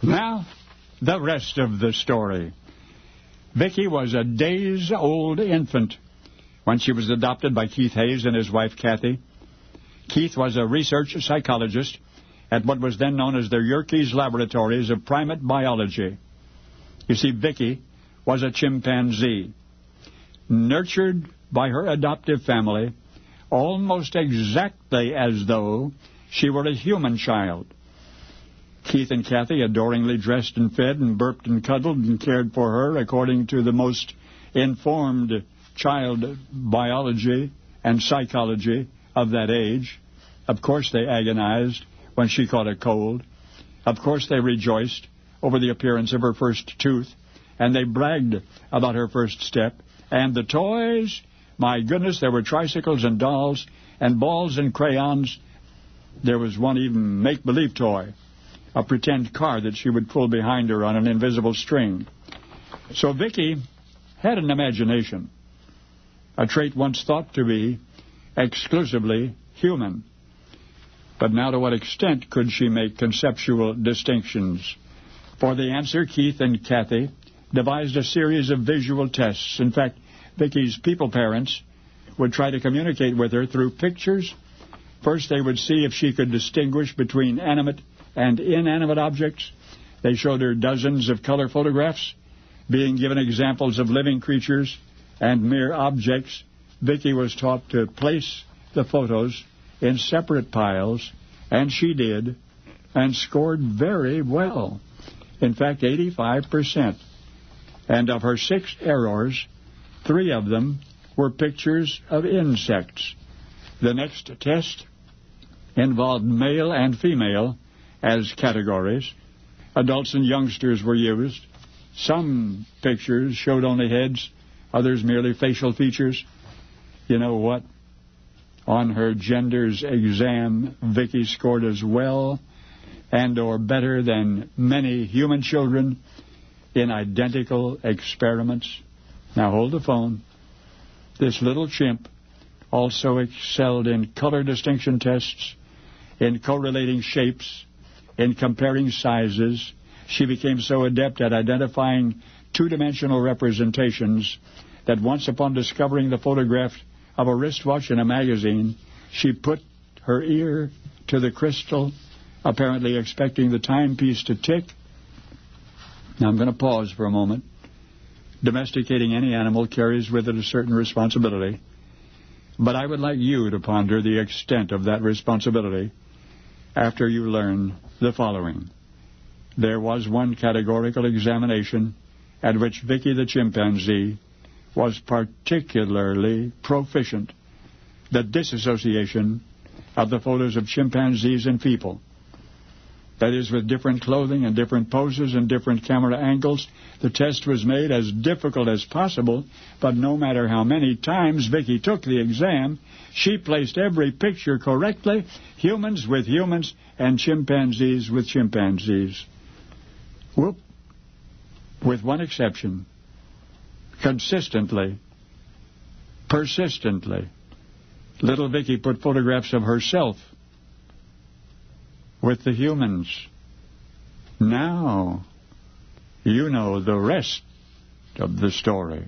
Now, the rest of the story. Viki was a days-old infant when she was adopted by Keith Hayes and his wife, Kathy. Keith was a research psychologist at what was then known as the Yerkes Laboratories of Primate Biology. You see, Viki was a chimpanzee, nurtured by her adoptive family almost exactly as though she were a human child. Keith and Kathy adoringly dressed and fed and burped and cuddled and cared for her according to the most informed child biology and psychology of that age. Of course they agonized when she caught a cold. Of course they rejoiced over the appearance of her first tooth, and they bragged about her first step. And the toys, my goodness, there were tricycles and dolls and balls and crayons. There was one even make-believe toy, a pretend car that she would pull behind her on an invisible string. So Viki had an imagination, a trait once thought to be exclusively human. But now to what extent could she make conceptual distinctions? For the answer, Keith and Kathy devised a series of visual tests. In fact, Viki's people parents would try to communicate with her through pictures. First, they would see if she could distinguish between animate and inanimate objects. They showed her dozens of color photographs, being given examples of living creatures and mere objects. Viki was taught to place the photos in separate piles, and she did, and scored very well. In fact, 85%. And of her 6 errors, 3 of them were pictures of insects. The next test involved male and female as categories. Adults and youngsters were used. Some pictures showed only heads, others merely facial features. You know what? On her gender's exam, Viki scored as well and or better than many human children in identical experiments. Now hold the phone. This little chimp also excelled in color distinction tests, in correlating shapes, in comparing sizes. She became so adept at identifying two-dimensional representations that once upon discovering the photograph of a wristwatch in a magazine, she put her ear to the crystal, apparently expecting the timepiece to tick. Now I'm going to pause for a moment. Domesticating any animal carries with it a certain responsibility, but I would like you to ponder the extent of that responsibility after you learn the following. There was one categorical examination at which Viki the chimpanzee was particularly proficient: the disassociation of the photos of chimpanzees and people. That is, with different clothing and different poses and different camera angles. The test was made as difficult as possible, but no matter how many times Viki took the exam, she placed every picture correctly, humans with humans and chimpanzees with chimpanzees. Whoop. With one exception. Consistently, persistently, little Viki put photographs of herself with the humans. Now, you know the rest of the story.